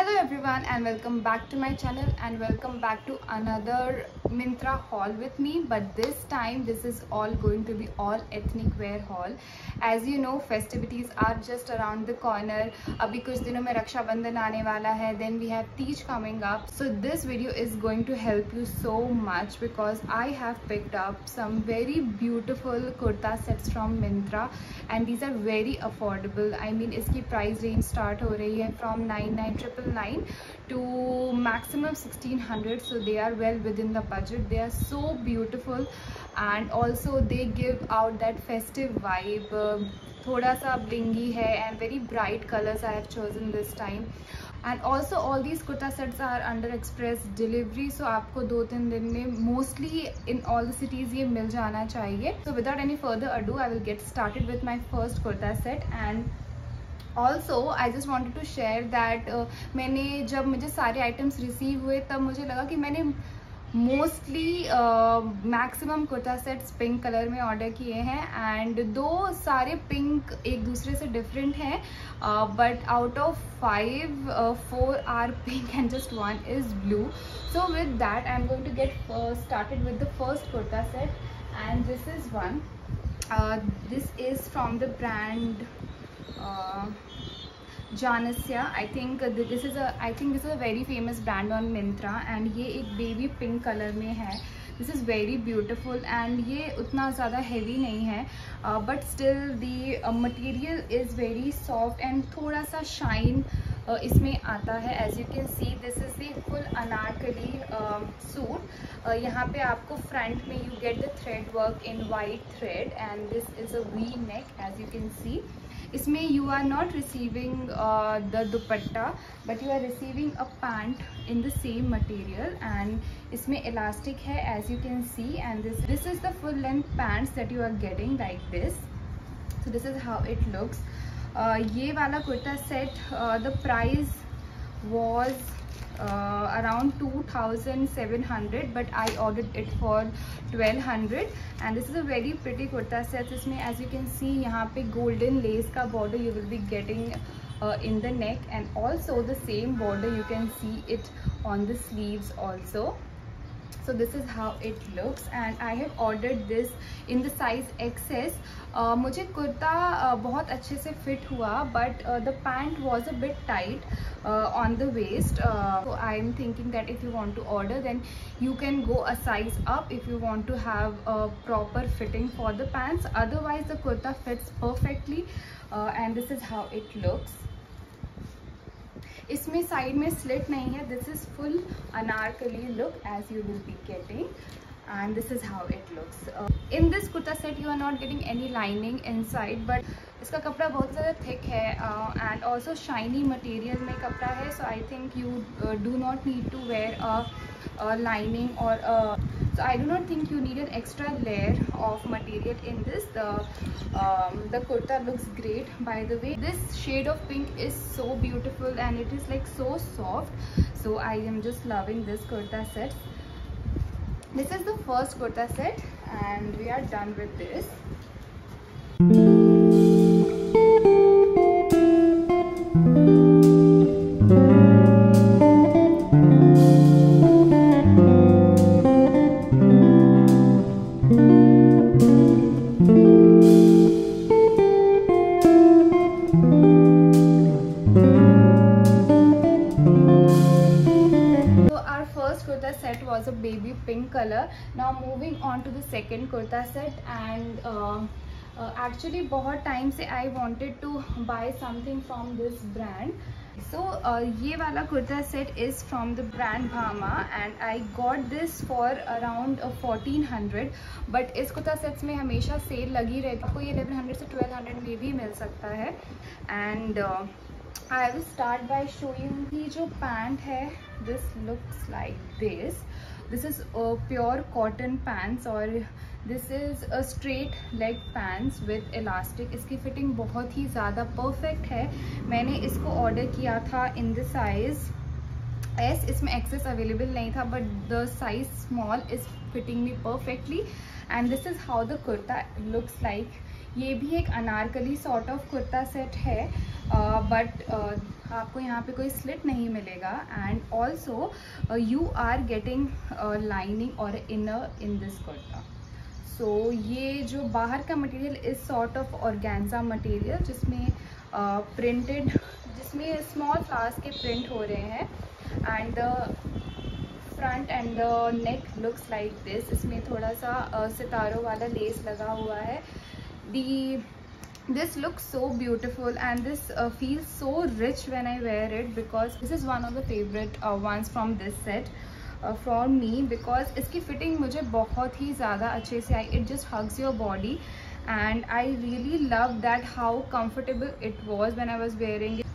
Hello everyone and welcome back to my channel and welcome back to another Myntra haul with me, but this time this is all going to be all ethnic wear haul. As you know, festivities are just around the corner. Abhi kuch dino mein Raksha Bandhan aane wala hai, then we have Teej coming up. So this video is going to help you so much because I have picked up some very beautiful kurta sets from Myntra and these are very affordable. I mean iski price range start ho rahi hai from 99,999 to maximum 1,600, so they are well within the budget. They are so beautiful and also they give out that festive vibe. Thoda sa blingy hai and very bright colors I have chosen this time. And also all these kurta sets are under express delivery, so आपको 2-3 दिन में mostly in all the cities ये मिल जाना चाहिए. So without any further ado, I will get started with my first kurta set. And also I just wanted to share that मैंने जब मुझे सारे items receive हुए तब मुझे लगा कि मैंने mostly maximum kurta sets pink colour में ऑर्डर किए हैं एंड दो सारे पिंक एक दूसरे से डिफरेंट हैं, but out of 5 4 are pink and just 1 is blue. So with that I am going to get started with the first kurta set and this is one. This is from the brand Janasya. I think this is a very famous brand on Myntra and ये एक baby pink color में है. This is very beautiful and ये उतना ज़्यादा heavy नहीं है, but still the material is very soft and थोड़ा सा shine इसमें आता है. As you can see, this is the full anarkali suit. यहाँ पे आपको front में you get the thread work in white thread and this is a V neck as you can see. इसमें you are not receiving the dupatta but you are receiving a pant in the same material and इसमें elastic है as you can see, and this is the full length pants that you are getting like this. So this is how it looks. ये वाला kurta set the price was around 2,700 but I ordered it for 1,200 and this is a very pretty kurta set. इसमें as you can see यहाँ पे golden lace का border you will be getting in the neck and also the same border you can see it on the sleeves also. So this is how it looks and I have ordered this in the size XS. मुझे कुर्ता बहुत अच्छे से fit हुआ but the pant was a bit tight on the waist. So I am thinking that if you want to order then you can go a size up if you want to have a proper fitting for the pants. Otherwise the kurta fits perfectly and this is how it looks. इसमें side में slit नहीं है. This is full Anarkali look as you will be getting and this is how it looks. In this kurta set you are not getting any lining inside but इसका कपड़ा बहुत ज़्यादा thick है and also shiny material में कपड़ा है, so I think you do not need to wear a lining or so I do not think you need an extra layer of material in this. The kurta looks great by the way. This shade of pink is so beautiful and it is like so soft, so I am just loving this kurta set. This is the first kurta set and we are done with this. Set was a baby pink color. Now moving on to the second kurta set and actually बहुत time से I wanted to buy something from this brand. So ये वाला kurta set is from the brand Bhama and I got this for around 1,400 but इस kurta sets में हमेशा cell लगी रहती है. आपको ये 1,100 से 1,200 में भी मिल सकता है. And I will start by showing you जो पैंट है. This looks like this. This is pure cotton pants और this is a straight leg pants with elastic. इसकी फिटिंग बहुत ही ज़्यादा परफेक्ट है. मैंने इसको ऑर्डर किया था in the size S. इसमें एक्सेस अवेलेबल नहीं था but the size small is fitting me perfectly and this is how the kurta looks like. ये भी एक Anarkali sort of kurta set है, बट आपको यहाँ पे कोई स्लिट नहीं मिलेगा। And also you are getting lining और inner in this kurta. So ये जो बाहर का material is sort of organza material, जिसमें प्रिंटेड जिसमें स्मॉल फ्लावर्स के प्रिंट हो रहे हैं। And the front and the neck looks like this. इसमें थोड़ा सा सितारों वाला लेस लगा हुआ है। This looks so beautiful and this feels so rich when I wear it, because this is one of the favorite ones from this set for me, because इसकी fitting मुझे बहुत ही ज़्यादा अच्छे से आई। It just hugs your body and I really love that how comfortable it was when I was wearing it.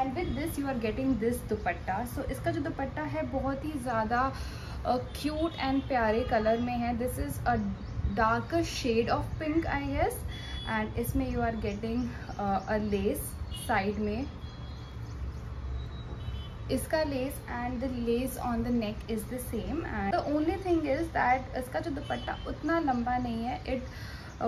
And with this you are getting this dupatta. So इसका जो दुपट्टा है बहुत ही ज़्यादा क्यूट एंड प्यारे कलर में है। This is a darker shade of pink I guess. And इसमें you are getting a lace side में, इसका lace and the lace on the neck is the same. And the only thing is that इसका जो दुपट्टा उतना लंबा नहीं है। It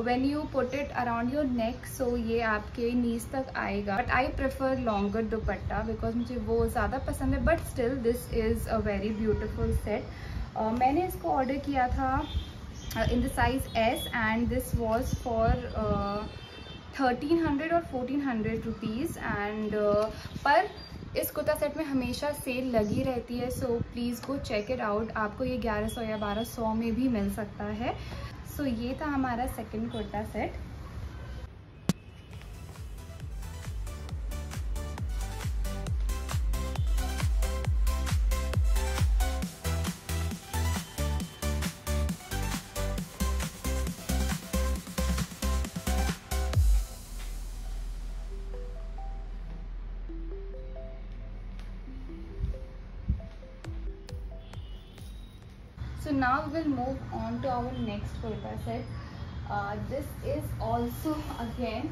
when you put it around your neck, so ये आपके नीज तक आएगा। But I prefer longer dupatta because मुझे वो ज़्यादा पसंद है। But still this is a very beautiful set. मैंने इसको ऑर्डर किया था in the size S and this was for 1300 or 1400 rupees। and पर इस कुर्ता सेट में हमेशा सेल लगी रहती है, so please go check it out. आपको ये 1100 या 1200 में भी मिल सकता है। सो ये था हमारा second kurta set. So now we will move on to our next kurta set. This is also again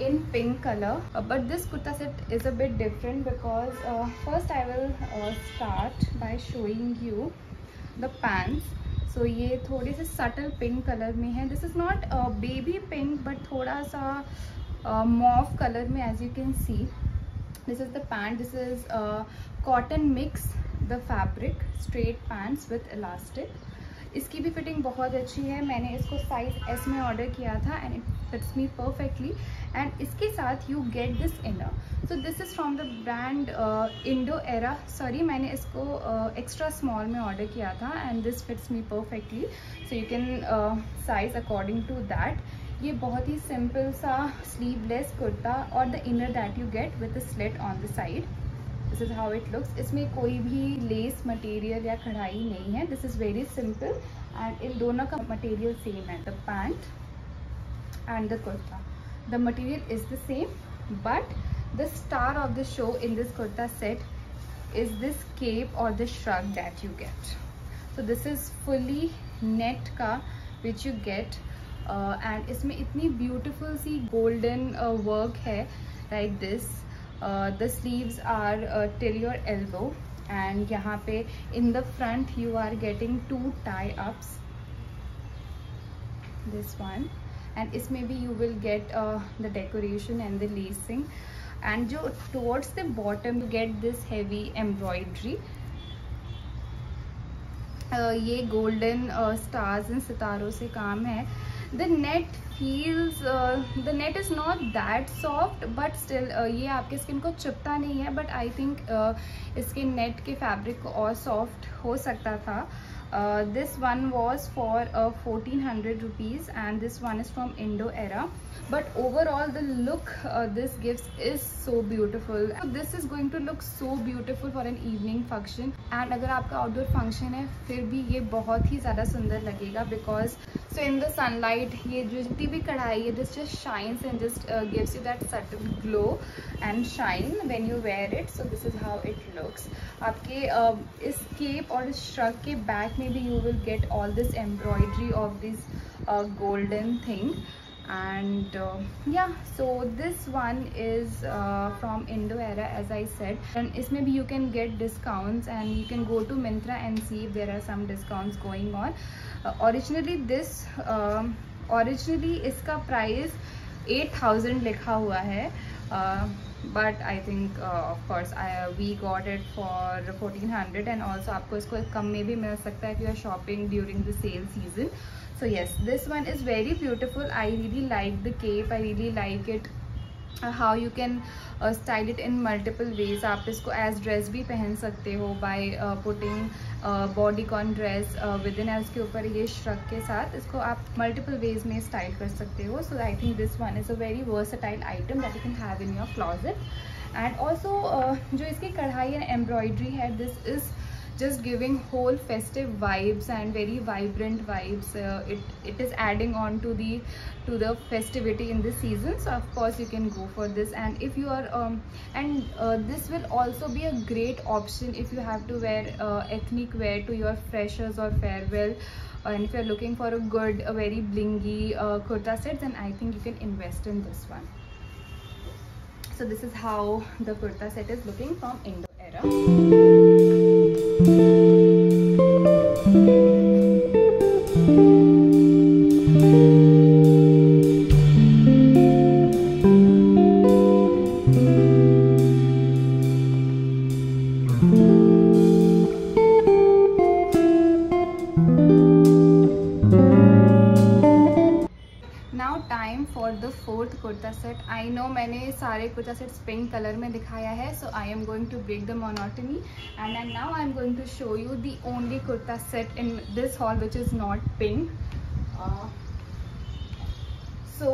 in pink color, but this kurta set is a bit different because first I will start by showing you the pants. So ये थोड़े से subtle pink color में है। This is not baby pink but थोड़ा सा mauve color में, as you can see. This is the pant. This is cotton mix the fabric, straight pants with elastic. इसकी भी फिटिंग बहुत अच्छी है। मैंने इसको साइज S में ऑर्डर किया था and it fits me perfectly. And इसके साथ you get this inner. So this is from the brand Indo Era. Sorry, मैंने इसको एक्स्ट्रा स्मॉल में ऑर्डर किया था and this fits me perfectly, so you can size according to that. ये बहुत ही सिंपल सा स्लीवलेस कुर्ता और the inner that you get with the slit on the side. This is how it looks. इसमें कोई भी लेस मटेरियल या कढ़ाई नहीं है। This is very simple and इन दोनों का मटेरियल सेम है। The pant and the kurta, the material is the same, but the star of the show in this kurta set is this cape और the shrug that you get. So this is fully net का which you get and इसमें इतनी beautiful सी golden work है like this. The sleeves are till your elbow and यहाँ पे in the front you are getting 2 tie-ups, this one, and इसमें भी you will get the decoration and the lacing, and जो towards the bottom you get this heavy embroidery। ये golden stars and सितारों से काम है। The net feels the net is not that soft but still ये आपके skin को चुभता नहीं है, but I think इसके नेट के फैब्रिक को और सॉफ्ट हो सकता था। This one was for 1400 rupees and this one is from Indo Era, but overall the look this gives is so beautiful. This is going to look so beautiful for an evening function, and अगर आपका outdoor function है फिर भी ये बहुत ही ज़्यादा सुंदर लगेगा, because so in the sunlight ये जो जितनी भी कढ़ाई है this just shines and just gives you that subtle glow and shine when you wear it. So this is how it looks. आपके इस केप और इस श्रग के बैक में भी you will get all this embroidery of this golden thing. And yeah, so this one is from Indo Era, as I said, and इसमें भी you can get discounts and you can go to Myntra and see if there are some discounts going on. Originally this originally इसका price 8000 लिखा हुआ है, but I think of course we got it for 1400 and also आपको इसको कम में भी मिल सकता है if you are shopping during the sale season. So yes, this one is very beautiful. I really like the cape. I really like it how you can style it in multiple ways. आप इसको as dress भी पहन सकते हो by putting bodycon dress within, उसके ऊपर ये shrug के साथ इसको आप multiple ways में style कर सकते हो. So I think this one is a very versatile item that you can have in your closet. And also जो इसकी कढ़ाई and embroidery है, this is just giving whole festive vibes and very vibrant vibes. It is adding on to the festivity in this season, so of course you can go for this. And if you are this will also be a great option if you have to wear ethnic wear to your freshers or farewell, and if you are looking for a good very blingy kurta set, then I think you can invest in this one. So this is how the kurta set is looking from Indo Era. For the fourth kurta set. I know मैंने सारे kurta sets pink colour में दिखाया है, so I am going to break the monotony and now I am going to show you the only kurta set in this hall which is not pink. So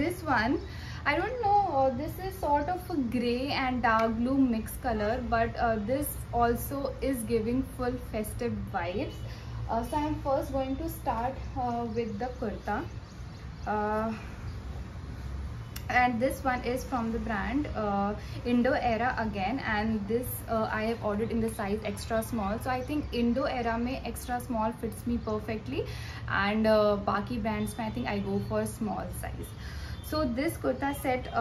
this one, I don't know, this is sort of a grey and dark blue mixed color, but this also is giving full festive vibes. So I am first going to start with the kurta, and this one is from the brand Indo Era again, and this I have ordered in the size extra small. So I think Indo Era में extra small fits me perfectly, and बाकी brands में I think I go for small size. So this kurta set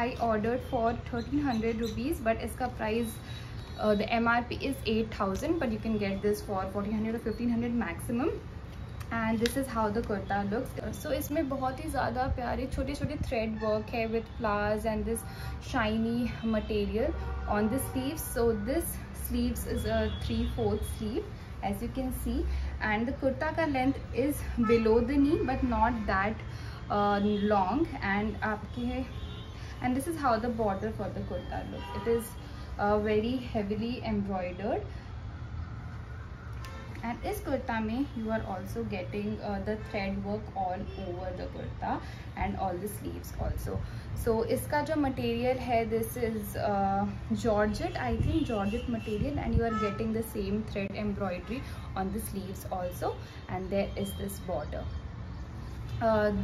I ordered for 1300 rupees, but इसका price the MRP is 8000, but you can get this for 1400 or 1500 maximum. And this is how the kurta looks. So इसमें बहुत ही ज़्यादा प्यारे छोटे छोटे thread work है with flowers and this shiny material on the sleeves. So this sleeves is a 3/4 sleeve, as you can see, and the kurta का length is below the knee but not that long, and आपके and this is how the border for the kurta looks. It is very heavily embroidered. And इस कुर्ता में you are also getting the thread work all over the kurta and all the sleeves also. So इसका जो material है, this is Georgette, I think Georgette material, and you are getting the same thread embroidery on the sleeves also, and there is this border.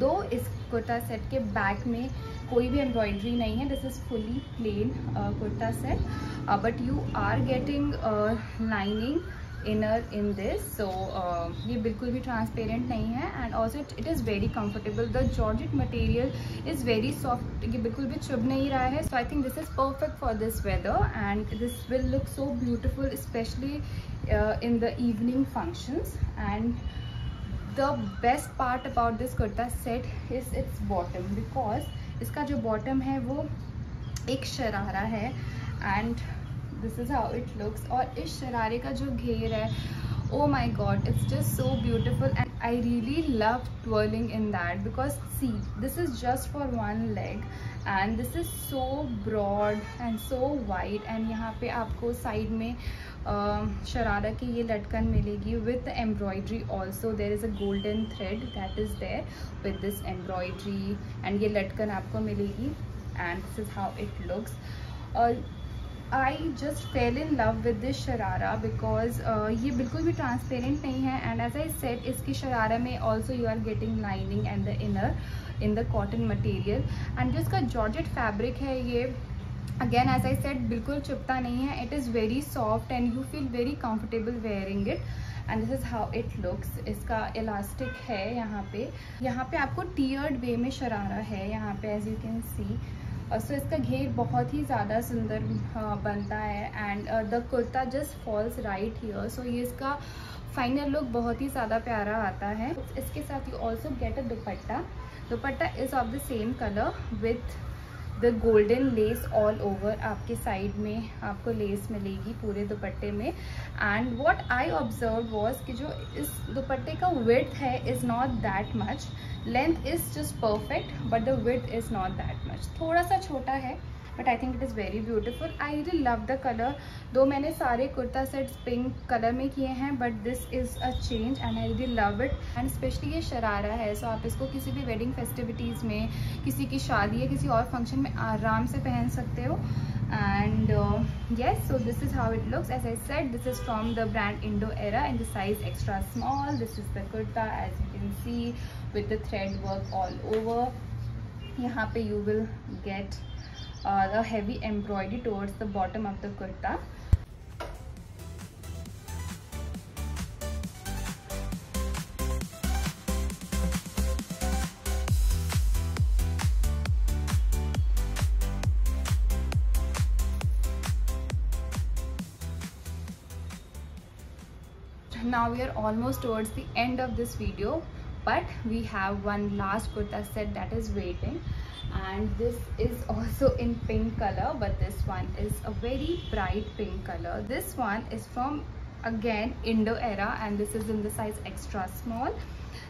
दो इस kurta set के back में कोई भी embroidery नहीं है. This is fully plain kurta set, but you are getting lining inner in this. So ये बिल्कुल भी ट्रांसपेरेंट नहीं है, and also it is very comfortable. The georgette material is very soft, ये बिल्कुल भी चुभ नहीं रहा है. So I think this is perfect for this weather, and this will look so beautiful specially in the evening functions. And the best part about this kurta set is its bottom, because इसका जो bottom है वो एक शरारा है, and this is how it looks. और इस शरारे का जो घेर है, oh my god, it's just so beautiful, and I really love twirling in that, because see, this is just for one leg and this is so broad and so wide, and यहाँ पे आपको side में शरारा की ये लटकन मिलेगी with embroidery also. There is a golden thread that is there with this embroidery, and ये लटकन आपको मिलेगी, and this is how it looks. I just fell in love with this sharara because ये बिल्कुल भी ट्रांसपेरेंट नहीं है, and as I said, इसकी शरारा में also you are getting lining and the inner in the cotton material, and जो इसका georgette fabric है, ये again as I said बिल्कुल चुभता नहीं है. It is very soft and you feel very comfortable wearing it, and this is how it looks. इसका elastic है यहाँ पे आपको tiered way में शरारा है यहाँ पे, as you can see. सो इसका घेर बहुत ही ज़्यादा सुंदर बनता है and the kurta just falls right here. So ये इसका फाइनल लुक बहुत ही ज़्यादा प्यारा आता है। इसके साथ you also get a dupatta. Dupatta is of the same colour with the golden less all over. आपके साइड में आपको लेस मिलेगी पूरे दुपट्टे में। And what I observe was कि जो इस दुपट्टे का विड्थ है is not that much, length is just perfect but the width is not that much, थोड़ा सा छोटा है but I think it is very beautiful. I really love the colour. दो मैंने सारे कुर्ता सेट्स पिंक कलर में किए हैं but this is a change and I really love it. And specially ये शरारा है, सो आप इसको किसी भी वेडिंग फेस्टिविटीज़ में, किसी की शादी या किसी और फंक्शन में आराम से पहन सकते हो। And yes, so this is how it looks. As I said, this is from the brand Indo Era in the size extra small. This is the kurta, as you can see, with the thread work all over. यहाँ पे you will get the heavy embroidery towards the bottom of the kurta. Now we are almost towards the end of this video, but we have one last kurta set that is waiting, and this is also in pink color, but this one is a very bright pink color. This one is from again Indo Era and this is in the size extra small.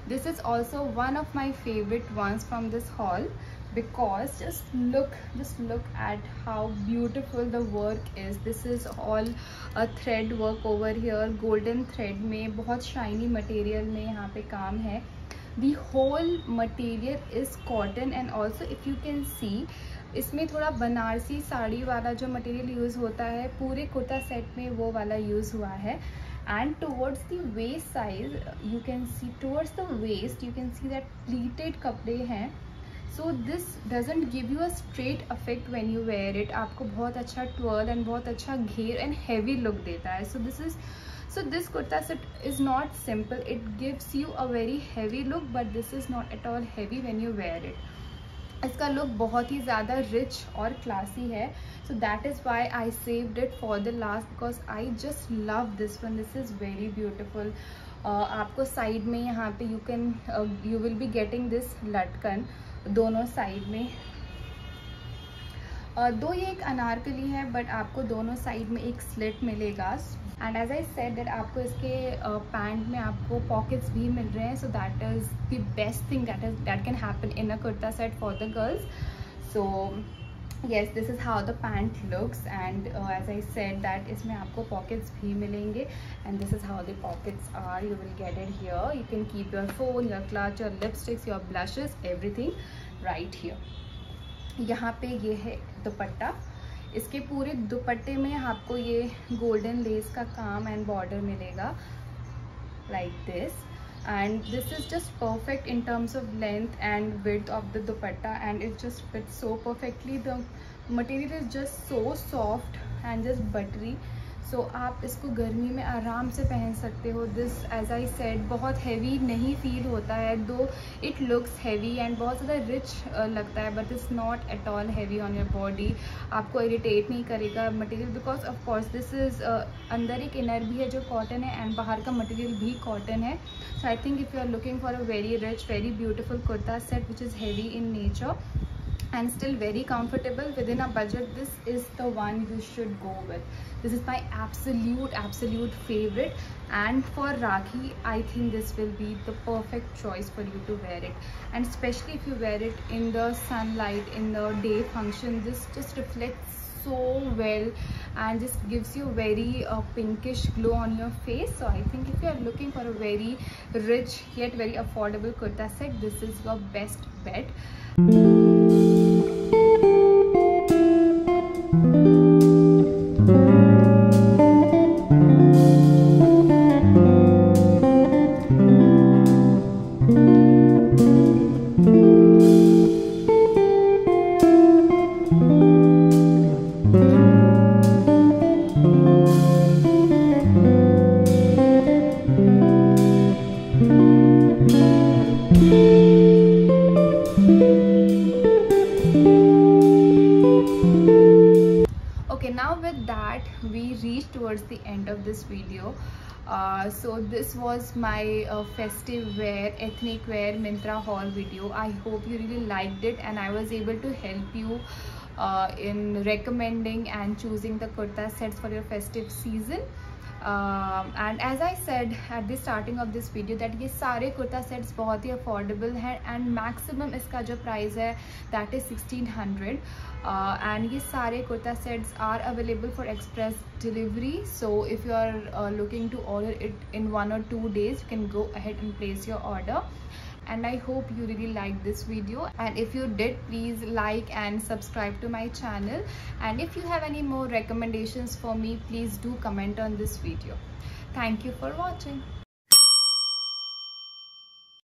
This is also one of my favorite ones from this haul because just look at how beautiful the work is. This is all a thread work over here, golden thread में, बहुत shiny material में यहाँ पे काम है. The whole material is cotton and also if you can see इसमें थोड़ा बनारसी साड़ी वाला जो मटेरियल यूज़ होता है पूरे कुर्ता सेट में वो वाला यूज़ हुआ है. And towards the waist size you can see, towards the waist you can see that pleated कपड़े हैं. So this doesn't give you a straight effect when you wear it. आपको बहुत अच्छा twirl and बहुत अच्छा घेर and heavy look देता है. So this kurta set is not simple. It gives you a very heavy look, but this is not at all heavy when you wear it. इसका look बहुत ही ज़्यादा rich और classy है. So that is why I saved it for the last because I just love this one. This is very beautiful. आपको side में यहाँ पे you will be getting this लटकन दोनों साइड में. दो ये एक अनारकली है बट आपको दोनों साइड में एक स्लिट मिलेगा. And as I said that आपको इसके पैंट में आपको पॉकेट्स भी मिल रहे हैं. So that is the best thing that can happen in a kurta set for the girls. So yes, this is how the pant looks and as I said that इसमें आपको pockets भी मिलेंगे and this is how the pockets are. You will get it here. You can keep your phone, your clutch, your lipsticks, your blushes, everything right here. यहाँ पे ये है दुपट्टा. इसके पूरे दुपट्टे में आपको ये गोल्डन लेस का काम एंड बॉर्डर मिलेगा like this. And this is just perfect in terms of length and width of the dupatta and it just fits so perfectly. The material is just so soft and just buttery. So आप इसको गर्मी में आराम से पहन सकते हो. This as I said बहुत heavy नहीं feel होता है, though it looks heavy and बहुत ज़्यादा rich लगता है, but it's not at all heavy on your body. आपको irritate नहीं करेगा material because of course this is अंदर एक inner भी है जो cotton है and बाहर का material भी cotton है. So I think if you are looking for a very rich, very beautiful kurta set which is heavy in nature and still very comfortable within a budget, this is the one you should go with. This is my absolute favorite, and for Rakhi I think this will be the perfect choice for you to wear it. And especially if you wear it in the sunlight, in the day function, this just reflects so well and just gives you very pinkish glow on your face. So I think if you are looking for a very rich yet very affordable kurta set, this is your best bet. now with that, we reached towards the end of this video. So this was my festive wear, ethnic wear Myntra haul video. I hope you really liked it and I was able to help you in recommending and choosing the kurta sets for your festive season. And as I said at the starting of this video that ये सारे kurta sets बहुत ही affordable हैं and maximum इसका जो price है that is 1600 and ये सारे kurta sets are available for express delivery. So if you are looking to order it in 1 or 2 days, you can go ahead and place your order. And I hope you really liked this video, and if you did, please like and subscribe to my channel, and if you have any more recommendations for me, please do comment on this video. Thank you for watching.